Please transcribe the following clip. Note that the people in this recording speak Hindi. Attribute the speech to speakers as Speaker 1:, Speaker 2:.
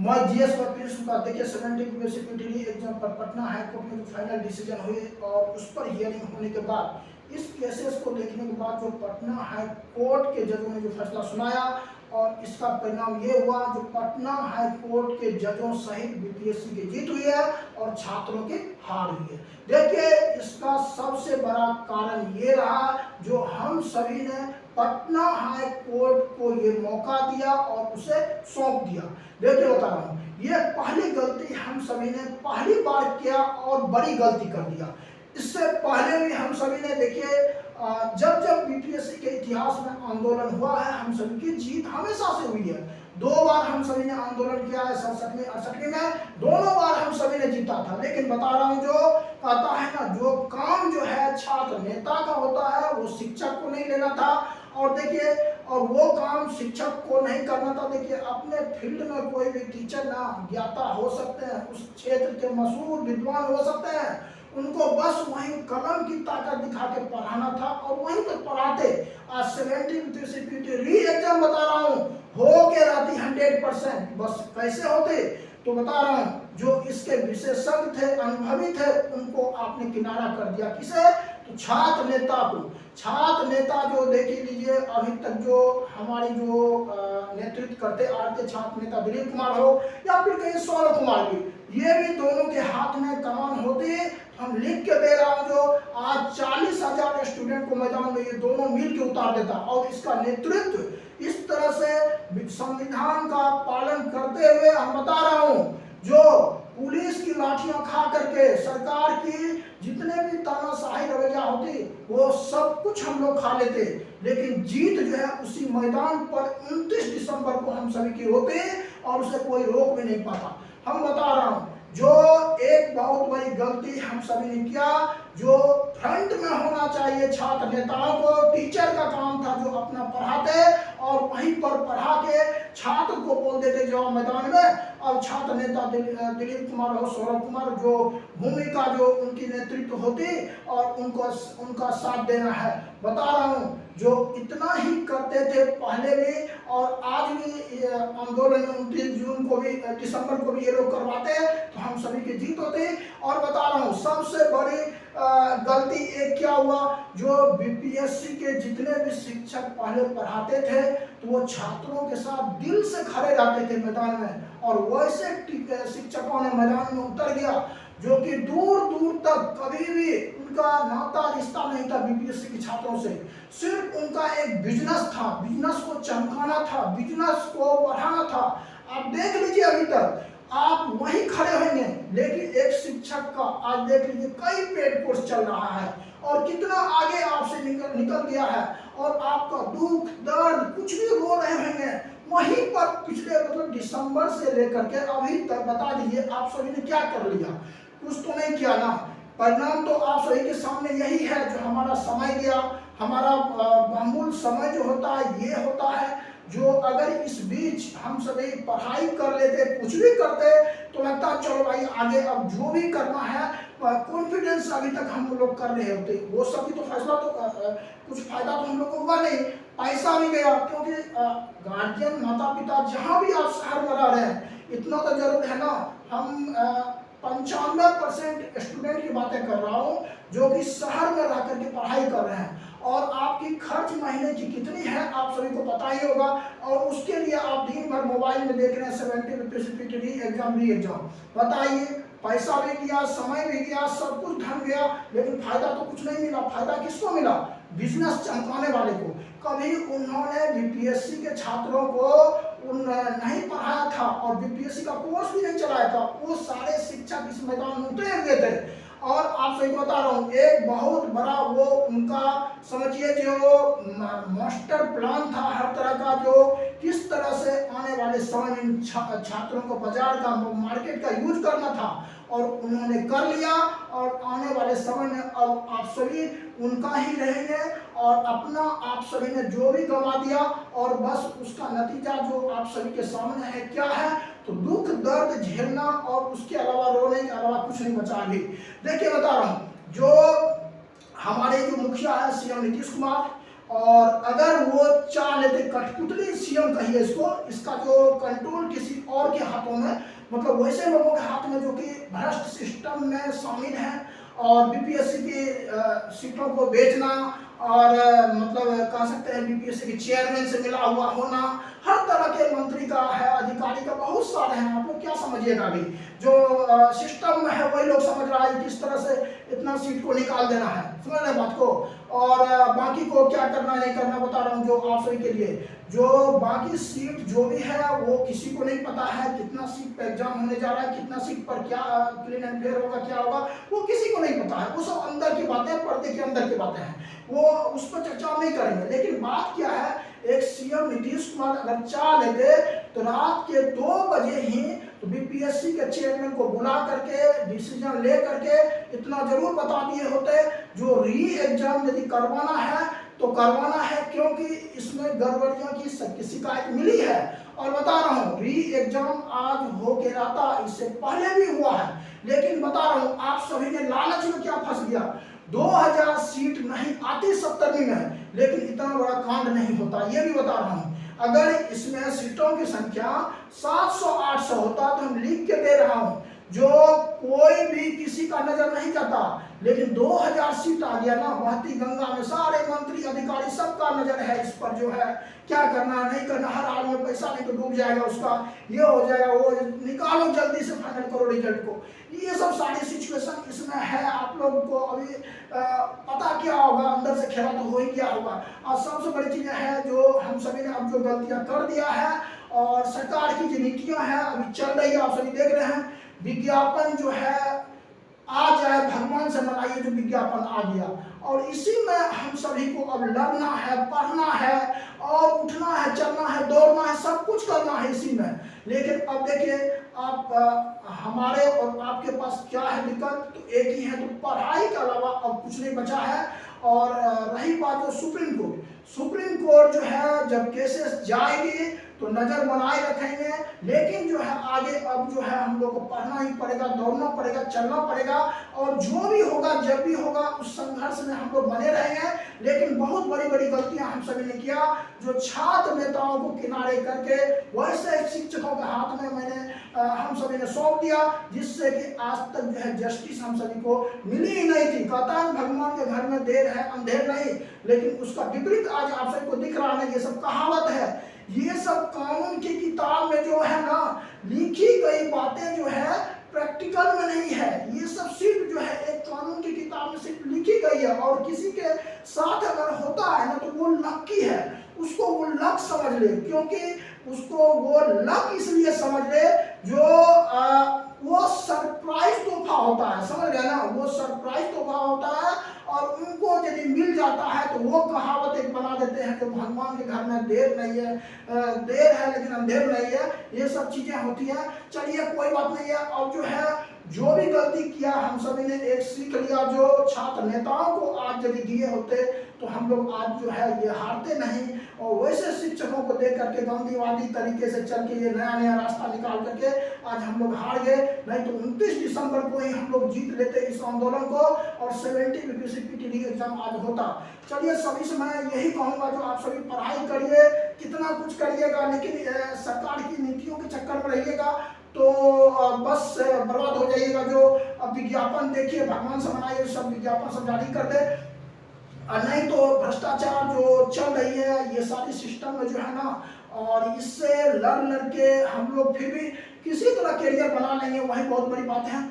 Speaker 1: मैं जीएस और प्रिंस का देखिए 70 पीटीडी एग्जाम पर पटना हाई कोर्ट में जो फाइनल डिसीजन हुए और उस पर हियरिंग होने के बाद इस केसेस को देखने के बाद जो पटना हाई कोर्ट के जजों ने जो फैसला सुनाया और इसका परिणाम ये हुआ जो पटना हाई कोर्ट के जजों सहित बीपीएससी की जीत हुई है और छात्रों की हार हुई है। देखिए इसका सबसे बड़ा कारण ये रहा जो हम सभी ने पटना हाई कोर्ट को ये मौका दिया और उसे सौंप दिया। देखिए बता रहा हूँ ये पहली गलती हम सभी ने पहली बार किया और बड़ी गलती कर दिया। इससे पहले भी हम सभी ने देखिए जब जब बीपीएससी के इतिहास में आंदोलन हुआ है हम सभी की जीत हमेशा से हुई है। 2 बार हम सभी ने आंदोलन किया है 67 में 68 में, दोनों बार हम सभी ने जीता था। लेकिन बता रहा हूं जो कहता है ना जो काम जो है छात्र नेता का होता है वो शिक्षक को नहीं लेना था और देखिए और वो काम शिक्षक को नहीं करना था। देखिए अपने फील्ड में कोई भी टीचर ना ज्ञाता हो सकते हैं, उस क्षेत्र के मशहूर विद्वान हो सकते हैं, उनको बस वहीं कलम की ताकत दिखा के पढ़ाना था और वहीं तक पढ़ाते। आज 70 री एग्जाम बता रहा हूँ हो के रहती 100%, बस कैसे होते तो बता रहा हूँ जो इसके विशेषज्ञ थे अनुभवी थे उनको आपने किनारा कर दिया। किसे? तो छात्र नेता को। छात्र नेता जो देख लीजिए अभी तक जो हमारी जो नेतृत्व करते आ रहे छात्र नेता दिलीप कुमार हो या फिर कहीं सौरभ कुमार भी, ये भी दोनों के हाथ में कमान होती। हम लिख के दे रहा हूं जो आज 40,000 स्टूडेंट को मैदान में ये दोनों मिल के उतार देता और इसका नेतृत्व इस तरह से संविधान का पालन करते हुए हम बता रहा हूं जो पुलिस की लाठियां खा करके सरकार की जितने भी तानाशाही रवैया होती वो सब कुछ हम लोग खा लेते, लेकिन जीत जो है उसी मैदान पर 29 दिसंबर को हम सभी की होती और उसे कोई रोक भी नहीं पाता। हम बता रहा हूं जो एक बहुत बड़ी गलती हम सभी ने किया जो फ्रंट में होना चाहिए छात्र नेताओं को, टीचर का काम था जो अपना पढ़ाते और वहीं पर पढ़ा के छात्र को बोल देते जाओ मैदान में। और छात्र नेता दिलीप कुमार और सौरभ कुमार जो भूमिका जो उनकी नेतृत्व होती और उनका साथ देना है। बता रहा हूँ जो इतना ही करते थे पहले भी और आज भी आंदोलन 29 जून को भी दिसंबर को भी ये लोग करवाते तो हम सभी की जीत होती। और बता रहा हूँ सबसे बड़ी गलती एक क्या हुआ जो बीपीएससी के जितने भी शिक्षक पहले पढ़ाते थे तो वो छात्रों के साथ दिल से खड़े रहते थे मैदान में और वैसे शिक्षकों ने मैदान में उतर गया जो कि दूर दूर तक कभी भी उनका नाता रिश्ता नहीं था बीपीएससी के छात्रों से। सिर्फ उनका एक बिजनेस था, बिजनेस को चमकाना था, बिजनेस को बढ़ाना था। आप देख लीजिए अभी तक आप वहीं खड़े होंगे लेकिन एक शिक्षक का आज देख लीजिए कई पेड कोर्स चल रहा है और कितना आगे आपसे निकल गया है और आपका दुख दर्द कुछ भी रो रहे होंगे वहीं पर पिछले मतलब दिसंबर से लेकर के अभी तक बता दीजिए आप सभी ने क्या कर लिया? कुछ तो नहीं किया ना। परिणाम तो आप सभी के सामने यही है जो हमारा समय गया, हमारा बहुमूल्य समय जो होता है ये होता है जो अगर इस बीच हम सभी पढ़ाई कर लेते कुछ भी करते तो लगता चलो भाई आगे अब जो भी करना है कॉन्फिडेंस अभी तक हम लोग कर रहे होते वो सभी तो फैसला तो कुछ फायदा तो हम लोग को हुआ नहीं, पैसा भी गया क्योंकि गार्जियन माता पिता जहाँ भी आप शहर में रह रहे हैं इतना तो जरूर है ना। हम 95% स्टूडेंट की बातें कर रहा हूँ जो कि शहर में रह करके पढ़ाई कर रहे हैं और आपकी खर्च महीने की कितनी है आप सभी को पता ही होगा और उसके लिए आप दिन भर मोबाइल में देख रहे हैं 70 एग्जाम। बताइए पैसा भी गया, समय भी गया, सब कुछ धन गया लेकिन फायदा तो कुछ नहीं मिला। फायदा किसको मिला? बिजनेस चमकाने वाले को। कभी उन्होंने बीपीएससी के छात्रों को नहीं पढ़ाया था और बीपीएससी का कोर्स भी नहीं चलाया था। वो सारे शिक्षक इस मैदान में उतरे हुए थे और आप सही बता रहा हूँ एक बहुत बड़ा वो उनका समझिए जो मास्टर प्लान था हर तरह का जो किस तरह से आने वाले समय में छात्रों को बाजार का मार्केट का यूज करना था और उन्होंने कर लिया और आने वाले समय में अब आप सभी उनका ही रहेंगे और अपना आप सभी ने जो भी गंवा दिया और बस उसका नतीजा जो आप सभी के सामने है क्या है तो दुख दर्द झेलना और उसके अलावा रोने के अलावा कुछ नहीं बचा अभी। देखिए बता रहा हूँ जो हमारे जो मुखिया है सीएम नीतीश कुमार और अगर वो चाह लेते, कठपुतली सीएम कहिए इसको, इसका जो कंट्रोल किसी और के हाथों में, मतलब वैसे लोगों के हाथ में जो कि भ्रष्ट सिस्टम में शामिल हैं और बीपीएससी की सीटों को बेचना और मतलब कह सकते हैं बीपीएससी के चेयरमैन से मिला हुआ होना, हर तरह के मंत्री का है, अधिकारी का, बहुत सारे हैं। आप लोग क्या समझिएगा, अभी जो सिस्टम में है वही लोग समझ रहा है किस तरह से इतना सीट को निकाल देना है, समझ रहे बात को। और बाकी को क्या करना नहीं करना बता रहा हूँ जो आप सभी के लिए। जो बाकी सीट जो भी है वो किसी को नहीं पता है, कितना सीट पर एग्जाम होने जा रहा है, कितना सीट पर क्या क्लीन एंड फेयर होगा, क्या होगा, वो किसी को नहीं पता है। वो सब अंदर की बातें, पर्दे के अंदर की बातें हैं, वो उस पर चर्चा नहीं करेंगे। लेकिन बात क्या है, एक सीएम नीतीश कुमार अगर चाह लेते तो रात के 2 बजे ही तो बीपीएससी के चेयरमैन को बुला करके डिसीजन ले करके इतना जरूर बता दिए होते, जो री एग्जाम यदि करवाना है तो करवाना है, क्योंकि इसमें गड़बड़ियों की शिकायत मिली है। और बता रहा हूँ री एग्जाम आज हो के रहता, इससे पहले भी हुआ है, लेकिन बता रहा हूँ आप सभी ने लालच में क्या फंस गया। 2000 सीट नहीं आती 70वीं में, लेकिन इतना बड़ा कांड नहीं होता, ये भी बता रहा हूँ। अगर इसमें सीटों की संख्या 700-800 होता तो हम लिख के दे रहा हूँ, जो कोई भी किसी का नजर नहीं जाता, लेकिन 2000 सीट आ गया ना, बहती गंगा में सारे मंत्री अधिकारी सबका नजर है इस पर, जो है क्या करना नहीं करना, हर हाल में पैसा नहीं तो डूब जाएगा उसका, ये हो जाएगा, वो निकालो जल्दी से फाइनल करो रिजल्ट को। ये सब सारी सिचुएशन इसमें है। आप लोगों को अभी पता क्या होगा, अंदर से खेला तो हो ही गया होगा। और सबसे बड़ी चीजें हैं जो हम सभी ने अब जो गलतियां कर दिया है, और सरकार की जो नीतियां हैं अभी चल रही है, आप सभी देख रहे हैं। विज्ञापन जो है आ जाए भगवान से मनाइए, जो विज्ञापन आ गया, और इसी में हम सभी को अब लड़ना है, पढ़ना है, और उठना है, चलना है, दौड़ना है, सब कुछ करना है इसी में। लेकिन अब देखिए आप हमारे और आपके पास क्या है दिक्कत, तो एक ही है, तो पढ़ाई के अलावा अब कुछ नहीं बचा है। और रही बात जो सुप्रीम कोर्ट जो है जब केसेस जाएगी तो नजर बनाए रखेंगे, लेकिन जो है आगे अब जो है हम लोग को पढ़ना ही पड़ेगा, दौड़ना पड़ेगा, चलना पड़ेगा, और जो भी होगा जब भी होगा उस संघर्ष में हम लोग बने रहेंगे। लेकिन बहुत बड़ी बड़ी गलतियां हम सभी ने किया, जो छात्र नेताओं को किनारे करके वैसे शिक्षकों के हाथ में मैंने हम सभी ने सौंप दिया, जिससे कि आज तक जो है जस्टिस हम सभी को मिली ही नहीं थी। कहता है भगवान के घर में देर है अंधेर नहीं, लेकिन उसका विपरीत आज आप सबको दिख रहा है। ये सब कहावत है, ये सब कानून की किताब में जो है ना लिखी गई बातें जो है प्रैक्टिकल में नहीं है। ये सब सिर्फ जो है एक कानून की किताब में सिर्फ लिखी गई है, और किसी के साथ अगर होता है ना तो वो लकी है, उसको वो लक समझ ले, क्योंकि उसको वो लक इसलिए समझ ले जो वो सरप्राइज तोहफा होता है, समझ गया ना, वो सरप्राइज तोहफा होता है। और उनको यदि मिल जाता है तो वो कहावत एक बना देते हैं कि भगवान के घर में देर नहीं है, देर है लेकिन अंधेर नहीं है। ये सब चीजें होती हैं। चलिए कोई बात नहीं है। अब जो है जो भी गलती किया हम सभी ने एक सीख लिया, जो छात्र नेताओं को आज यदि दिए होते तो हम लोग आज जो है ये हारते नहीं, और वैसे शिक्षकों को देख करके गांधीवादी तरीके से चल के ये नया नया रास्ता निकाल करके आज हम लोग हार गए। नहीं तो 29 दिसंबर को ही हम लोग जीत लेते इस आंदोलन को, और 70 बीपीएससी पीटीडी एग्जाम आज होता। चलिए सभी से मैं यही कहूँगा, जो आप सभी पढ़ाई करिए, कितना कुछ करिएगा, लेकिन सरकार की नीतियों के चक्कर में रहिएगा तो बस बर्बाद हो जाइएगा। जो अब विज्ञापन देखिए, भगवान से मनाइए, सब विज्ञापन सब जारी कर दे, और नहीं तो भ्रष्टाचार जो चल रही है ये सारी सिस्टम में जो है ना, और इससे लड़ के हम लोग फिर भी किसी तरह करियर बना लेंगे, वही बहुत बड़ी बात है।